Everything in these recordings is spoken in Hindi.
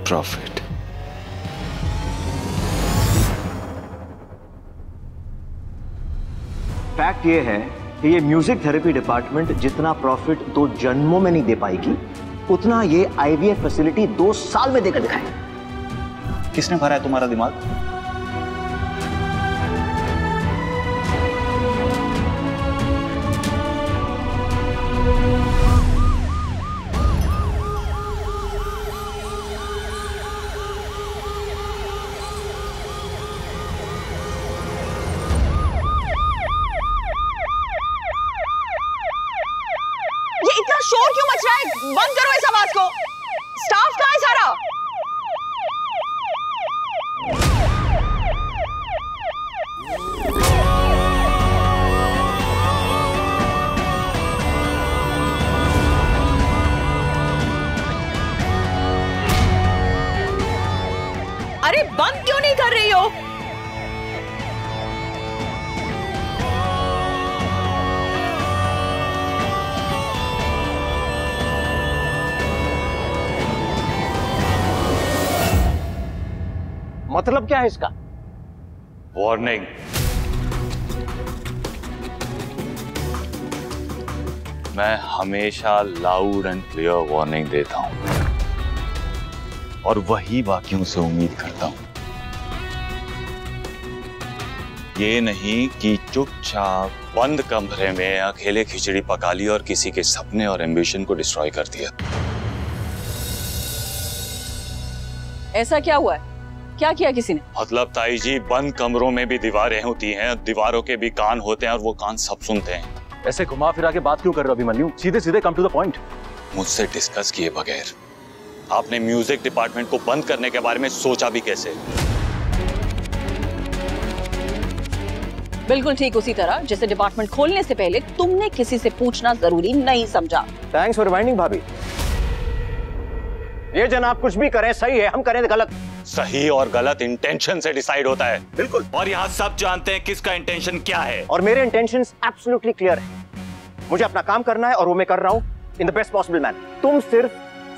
प्रॉफिट। फैक्ट ये है कि ये म्यूजिक थेरेपी डिपार्टमेंट जितना प्रॉफिट 2 जन्मों में नहीं दे पाएगी, उतना ये आईवीएफ फैसिलिटी 2 साल में देकर दिखाएगी। किसने भरा है तुम्हारा दिमाग? शोर क्यों मच रहा है? बंद करो इस आवाज को। स्टाफ कहाँ है सारा? अरे बंद क्यों नहीं कर रही हो? मतलब क्या है इसका? वार्निंग। मैं हमेशा लाउड एंड क्लियर वार्निंग देता हूं और वही बाकियों से उम्मीद करता हूं। ये नहीं कि चुपचाप बंद कमरे में अकेले खिचड़ी पका ली और किसी के सपने और एम्बिशन को डिस्ट्रॉय कर दिया। ऐसा क्या हुआ है? क्या किया किसी ने? मतलब ताई जी, बंद कमरों में भी दीवारें होती हैं, दीवारों के भी कान होते हैं और वो कान सब सुनते हैं। ऐसे घुमा फिरा के बात क्यों कर रहे हो अभिमन्यु? सीधे सीधे कम टू द पॉइंट। मुझसे डिस्कस किए बगैर आपने म्यूजिक डिपार्टमेंट को बंद करने के बारे में सोचा भी कैसे? बिल्कुल ठीक उसी तरह जैसे डिपार्टमेंट खोलने से पहले तुमने किसी से पूछना जरूरी नहीं समझा। थैंक्स फॉर रिमाइंडिंग भाभी। ये जनाब कुछ भी करें सही है, हम करें गलत। सही और गलत इंटेंशन से डिसाइड होता है। बिल्कुल। और यहाँ सब जानते हैं किसका इंटेंशन क्या है। और मेरे इंटेंशंस एब्सोल्युटली क्लियर है। मुझे अपना काम करना है और वो मैं कर रहा हूँ in the best possible manner. तुम सिर्फ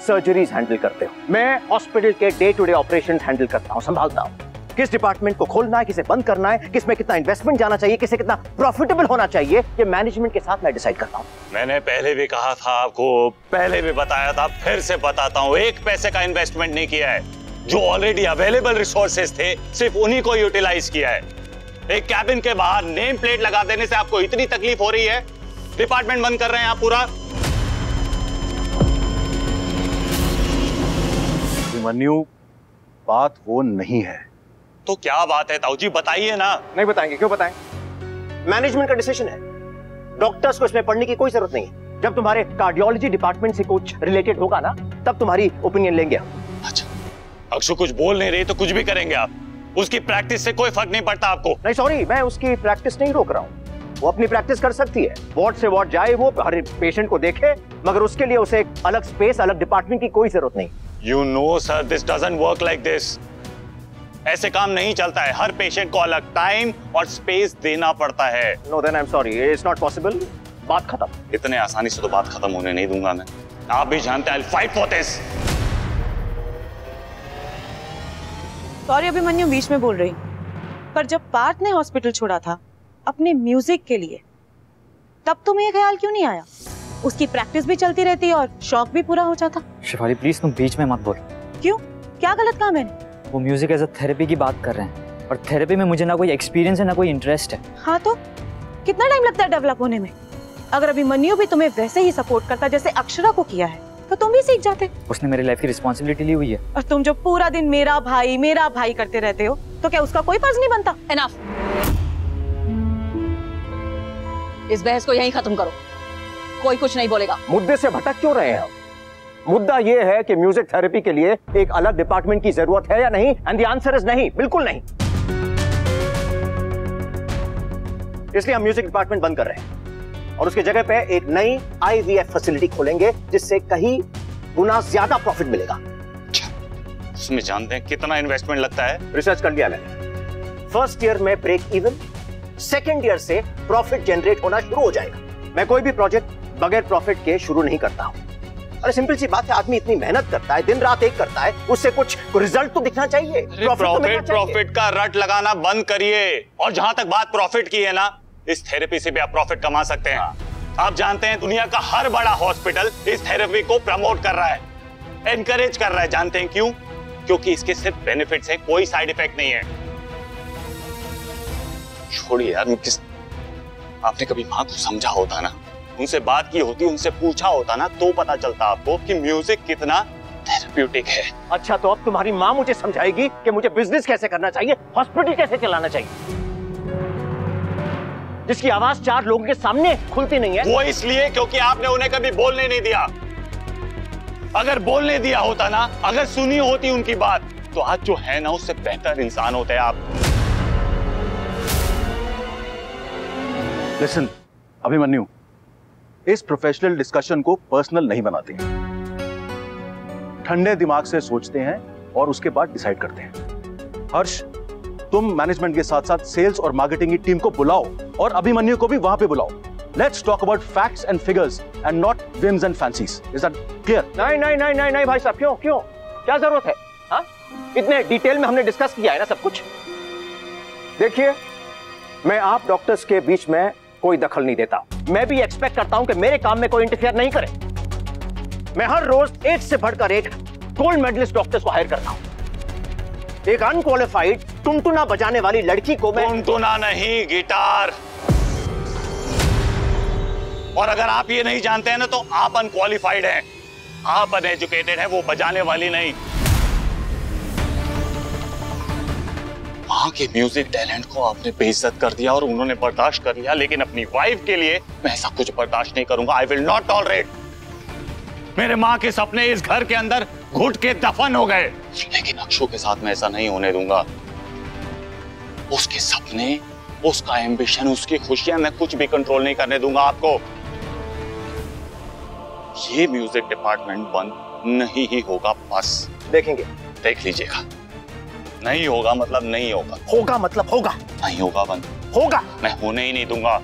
सर्जरीज हैंडल करते हो, मैं हॉस्पिटल के day to day operations handle करता हूँ, संभालता हूँ। किस डिपार्टमेंट को खोलना है, किसे बंद करना है, किसमें कितना इन्वेस्टमेंट जाना चाहिए, किसे कितना प्रॉफिटेबल होना चाहिए, ये मैनेजमेंट के साथ मैं डिसाइड करता हूँ। मैंने पहले भी कहा था आपको, पहले भी बताया था, फिर से बताता हूँ, एक पैसे का इन्वेस्टमेंट नहीं किया है। जो ऑलरेडी अवेलेबल रिसोर्सेज थे सिर्फ उन्हीं को यूटिलाइज किया है। एक कैबिन के बाहर नेम प्लेट लगा देने से आपको इतनी तकलीफ हो रही है? डिपार्टमेंट बंद कर रहे हैं आप पूरा। अभिमन्यु, बात वो नहीं है। तो क्या बात है ताऊ जी, बताइए ना। नहीं बताएंगे, क्यों बताएं? मैनेजमेंट का डिसीजन है, डॉक्टर्स को इसमें पढ़ने की कोई जरूरत नहीं है। जब तुम्हारे कार्डियोलॉजी डिपार्टमेंट से कुछ रिलेटेड होगा ना, तब तुम्हारी ओपिनियन लेंगे हम। अच्छा, अक्षु कुछ बोल नहीं रही तो कुछ भी करेंगे आप? उसकी प्रैक्टिस से कोई फर्क नहीं पड़ता आपको? नहीं सॉरी, मैं उसकी प्रैक्टिस नहीं रोक रहा हूँ। वो अपनी प्रैक्टिस कर सकती है, वार्ड से वार्ड जाए, वो हर पेशेंट को देखे, मगर उसके लिए उसे एक अलग स्पेस, अलग डिपार्टमेंट की कोई जरूरत नहीं। You know sir, this doesn't work like this. ऐसे काम नहीं चलता है। हर पेशेंट को अलग टाइम और स्पेस देना पड़ता है। No, then I'm sorry, it's not possible. बात खत्म। इतने आसानी से तो बात खत्म होने नहीं दूंगा मैं। आप भी जानते हैं, I'll fight for this. Sorry Abhimanyu, बीच में बोल रही, पर जब पार्थ ने हॉस्पिटल छोड़ा था अपने म्यूजिक के लिए, तब तुम्हें ये ख्याल क्यों नहीं आया? उसकी प्रैक्टिस भी चलती रहती और शौक भी पूरा हो जाता। शिफाली प्लीज तुम बीच में मत बोल। क्यों? क्या गलत काम है? वो म्यूजिक एज अ थेरेपी की बात कर रहे हैं और थेरेपी में मुझे ना कोई एक्सपीरियंस है ना कोई इंटरेस्ट है। हाँ तो कितना टाइम लगता है डेवलप होने में? अगर अभिमन्यु भी तुम्हें वैसे ही सपोर्ट करता जैसे अक्षरा को किया है तो तुम भी सीख जाते। उसने मेरी लाइफ की रिस्पॉन्सिबिलिटी ली हुई है। और तुम जो पूरा दिन मेरा भाई करते रहते हो, तो क्या उसका कोई फर्ज नहीं बनता? एनफ, इस बहस को यहीं खत्म करो, कोई कुछ नहीं बोलेगा। मुद्दे से भटक क्यों रहे हैं हम? मुद्दा यह है कि म्यूजिक थेरेपी के लिए एक अलग डिपार्टमेंट की जरूरत है या नहीं, एंड द आंसर इज नहीं, बिल्कुल नहीं। इसलिए हम म्यूजिक डिपार्टमेंट बंद कर रहे हैं और उसकी जगह पे एक नई आईवीएफ फैसिलिटी खोलेंगे जिससे कहीं गुना ज्यादा प्रॉफिट मिलेगा। उसमें जानते हैं कितना इन्वेस्टमेंट लगता है? रिसर्च कर लिया मैंने। फर्स्ट ईयर में ब्रेक इवन, सेकेंड ईयर से प्रॉफिट जनरेट होना शुरू हो जाएगा। मैं कोई भी प्रोजेक्ट बगैर प्रॉफिट के शुरू नहीं करता हूं। अरे सिंपल सी बात है, आदमी इतनी मेहनत करता है, दिन रात एक करता है, उससे कुछ रिजल्ट तो दिखना चाहिए। प्रॉफिट का रट लगाना बंद करिए। और जहां तक बात प्रॉफिट की है ना, इस थेरेपी से भी आप प्रॉफिट कमा सकते हैं। आप जानते हैं दुनिया का हर बड़ा हॉस्पिटल इस थेरेपी को प्रमोट कर रहा है, एनकरेज कर रहा है। जानते हैं क्यों? क्योंकि इसके सिर्फ बेनिफिट्स हैं, कोई साइड इफेक्ट नहीं है। छोड़िए यार, आपने कभी मां को समझा होता ना, उनसे बात की होती, उनसे पूछा होता ना, तो पता चलता आपको कि म्यूजिक कितना थेरेप्यूटिक है। अच्छा, तो अब तुम्हारी माँ मुझे समझाएगी कि मुझे बिजनेस कैसे करना चाहिए, हॉस्पिटल कैसे चलाना चाहिए, जिसकी आवाज 4 लोगों के सामने खुलती नहीं है। वो इसलिए क्योंकि आपने उन्हें कभी बोलने नहीं दिया। अगर बोलने दिया होता ना, अगर सुनी होती उनकी बात, तो आज जो है ना, उससे बेहतर इंसान होते हैं आप। लिसन अभिमन्यु, इस प्रोफेशनल डिस्कशन को पर्सनल नहीं बनाते हैं, ठंडे दिमाग से सोचते हैं और उसके बाद डिसाइड करते हैं। हर्ष, तुम मैनेजमेंट के साथ साथ सेल्स और मार्केटिंग की टीम को बुलाओ और अभिमन्यु को भी वहां पे बुलाओ। Let's talk about facts and figures and not whims and fancies. Is that clear? नहीं भाई साहब, क्यों क्या जरूरत है? हाँ, इतने डिटेल में हमने डिस्कस किया है ना सब कुछ। देखिए, मैं आप डॉक्टर्स के बीच में कोई दखल नहीं देता। मैं भी एक्सपेक्ट करता हूं कि मेरे काम में कोई इंटरफेयर नहीं करे। मैं हर रोज एक से बढ़कर एक गोल्ड मेडलिस्ट डॉक्टर्स को हायर करता हूं। एक अनक्वालिफाइड टुनटुना बजाने वाली लड़की को मैं टुनटुना नहीं, गिटार। और अगर आप ये नहीं जानते हैं ना, तो आप अनक्वालिफाइड हैं, आप अनएजुकेटेड हैं, वो बजाने वाली नहीं। मां के म्यूजिक टैलेंट को आपने बेइज्जत कर दिया और उन्होंने बर्दाश्त कर लिया, लेकिन अपनी वाइफ के लिए मैं ऐसा कुछ बर्दाश्त नहीं करूंगा। I will not tolerate. मेरे मां के सपने इस घर के अंदर घुट के दफन हो गए, लेकिन अक्षु के साथ मैं ऐसा नहीं होने दूंगा। उसके सपने, उसका एम्बिशन, उसकी खुशियां मैं कुछ भी कंट्रोल नहीं करने दूंगा आपको। ये म्यूजिक डिपार्टमेंट बंद नहीं ही होगा, बस देखेंगे, देख लीजिएगा। नहीं होगा मतलब नहीं होगा, होगा मतलब होगा, नहीं होगा बंद होगा। मैं होने ही नहीं दूंगा।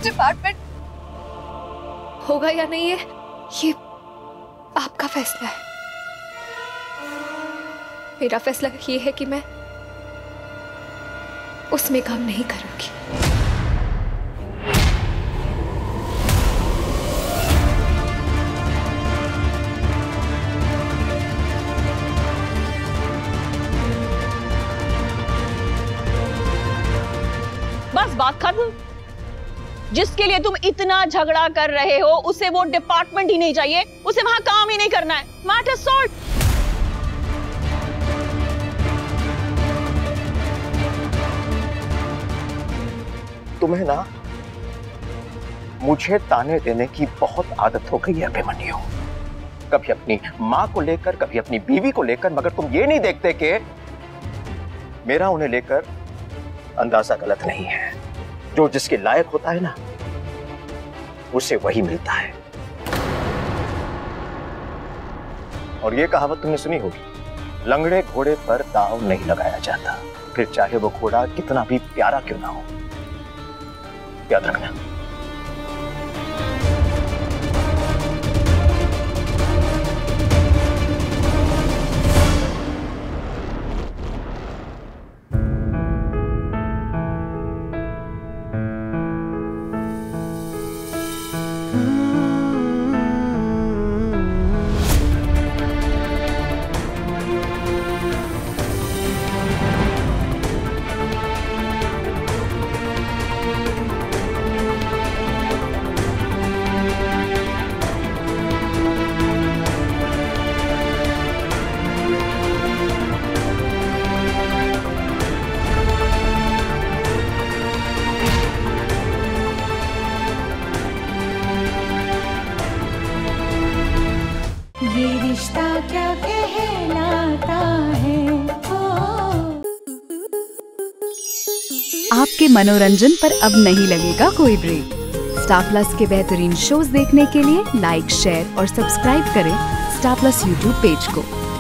डिपार्टमेंट होगा या नहीं है, ये आपका फैसला है। मेरा फैसला ये है कि मैं उसमें काम नहीं करूंगी। बस बात खत्म। जिसके लिए तुम इतना झगड़ा कर रहे हो, उसे वो डिपार्टमेंट ही नहीं चाहिए, उसे वहां काम ही नहीं करना है। Matter solve. तुम्हें ना मुझे ताने देने की बहुत आदत हो गई है अभिमन्यु। कभी अपनी मां को लेकर, कभी अपनी बीवी को लेकर, मगर तुम ये नहीं देखते कि मेरा उन्हें लेकर अंदाजा गलत नहीं है। जो जिसके लायक होता है ना, उसे वही मिलता है। और ये कहावत तुमने सुनी होगी, लंगड़े घोड़े पर दांव नहीं लगाया जाता, फिर चाहे वो घोड़ा कितना भी प्यारा क्यों ना हो। याद रखना। रिश्ता क्या कहलाता है। आपके मनोरंजन पर अब नहीं लगेगा कोई ब्रेक। स्टार प्लस के बेहतरीन शोज देखने के लिए लाइक, शेयर और सब्सक्राइब करें स्टार प्लस यूट्यूब पेज को।